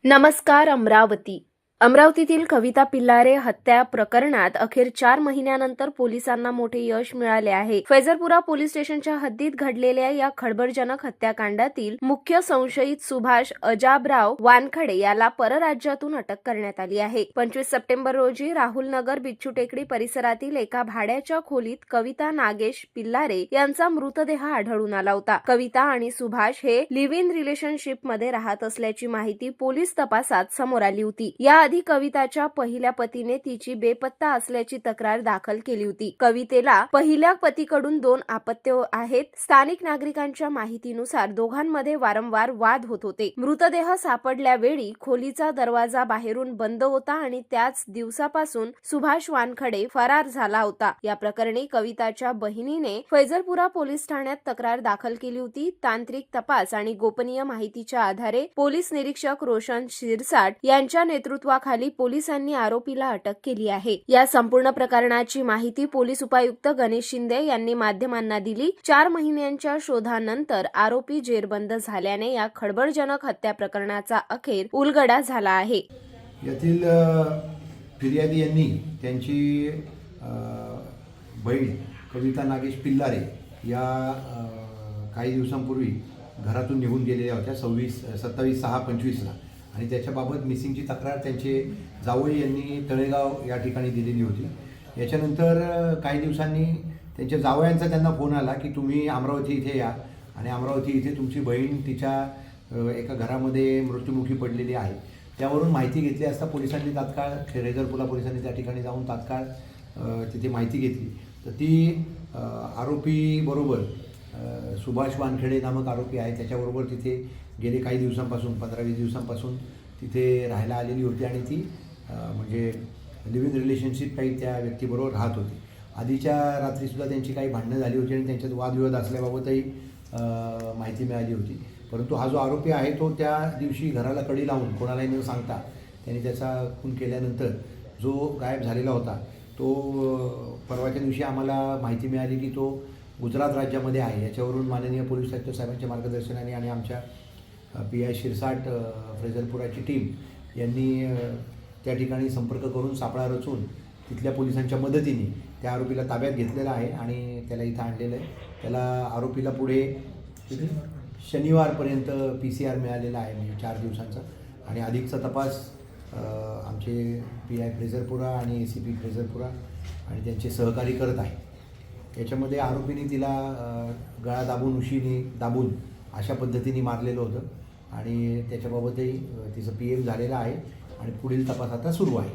नमस्कार अमरावती. अमरावतीतील कविता पिल्लारे हत्या प्रकरणात अखेर 4 महिन्यानंतर पोलिसांना मोठे यश मिळाले आहे. फैजरपुरा पोलीस स्टेशनच्या हद्दीत घडलेल्या या खळबळजनक हत्याकांडातील मुख्य संशयित सुभाष अजाबराव वानखडे याला परराज्यातून अटक करण्यात आली आहे. 25 सप्टेंबर रोजी राहुल नगर बिच्छू टेकडी परिसरातील एका भाड्याच्या खोलीत कविता नागेश पिल्लारे यांचा मृतदेह आढळून आला होता. कविता आणि सुभाष हे लिव्ह इन रिलेशनशिप मध्ये राहत असल्याची माहिती पोलीस तपासात समोर आली होती. याआधी कविताच्या पहिल्या पतीने तिची बेपत्ता असल्याची तक्रार दाखल केली होती. कवितेला पहिल्या पतीकडून 2 अपत्य आहेत. स्थानिक नागरिकांच्या माहितीनुसार दोघांमध्ये वारंवार वाद होत होते. मृतदेह सापडल्या वेळी खोलीचा दरवाजा बाहेरून बंद होता आणि त्याच दिवसापासून सुभाष वानखडे फरार झाला होता. या प्रकरणी कविताच्या बहिणीने फैजरपुरा पोलीस ठाण्यात तक्रार दाखल केली होती. तांत्रिक तपास आणि गोपनीय माहितीच्या आधारे पोलीस निरीक्षक रोशन शिरसाट यांच्या नेतृत्वाखाली पोलिसांनी आरोपीला अटक केली आहे. या संपूर्ण प्रकरणाची माहिती पोलीस उपायुक्त गणेश शिंदे यांनी माध्यमांना दिली. 4 महिन्यांच्या शोधानंतर आरोपी जेरबंद झाल्याने या खळबळजनक हत्या प्रकरणाचा अखेर उलगडा झाला आहे. यातील फिर्यादी यांनी त्यांची बहीण कविता नागेश पिल्लारे या काही दिवसांपूर्वी घरातून निघून गेलेल्या होत्या 27/6/25 आणि त्याच्याबाबत मिसिंगची तक्रार त्यांचे जावई यांनी तळेगाव या ठिकाणी दिलेली होती. याच्यानंतर काही दिवसांनी त्यांच्या जावयांचा त्यांना फोन आला की तुम्ही अमरावती इथे या आणि अमरावती इथे तुमची बहीण तिच्या एका घरामध्ये मृत्युमुखी पडलेली आहे. त्यावरून माहिती घेतली असता पोलिसांनी तात्काळ फैजरपुरा पोलिसांनी त्या ठिकाणी जाऊन तात्काळ तिथे माहिती घेतली. तर ती आरोपीबरोबर सुभाष वानखेडे नामक आरोपी आहे त्याच्याबरोबर तिथे गेले काही दिवसांपासून 15-20 दिवसांपासून तिथे राहायला आलेली होती आणि ती म्हणजे लिव्ह इन रिलेशनशिप काही त्या व्यक्तीबरोबर राहत होती. आधीच्या रात्रीसुद्धा त्यांची काही भांडणं झाली होती आणि त्यांच्यात वादविवाद असल्याबाबतही माहिती मिळाली होती. परंतु हा जो आरोपी आहे तो त्या दिवशी घराला कडी लावून कोणालाही न सांगता त्यांनी त्याचा खून केल्यानंतर जो गायब झालेला होता तो परवाच्या दिवशी आम्हाला माहिती मिळाली की तो गुजरात राज्यामध्ये आहे. याच्यावरून माननीय पोलीस आयुक्त साहेबांच्या मार्गदर्शनाने आणि आमच्या PI शिरसाट फैजरपुराची टीम यांनी त्या ठिकाणी संपर्क करून सापळा रचून तिथल्या पोलिसांच्या मदतीने त्या आरोपीला ताब्यात घेतलेला आहे आणि त्याला इथं आणलेलं आहे. त्याला आरोपीला पुढे शनिवारपर्यंत PCR मिळालेला आहे म्हणजे 4 दिवसांचा आणि अधिकचा तपास आमचे PI फैजरपुरा आणि ACP फैजरपुरा आणि त्यांचे सहकारी करत आहे. याच्यामध्ये आरोपीने तिला गळा दाबून उशीने दाबून अशा पद्धतीने मारलेलं होतं आणि त्याच्याबाबतही तिचं PM झालेलं आहे आणि पुढील तपास आता सुरू आहे.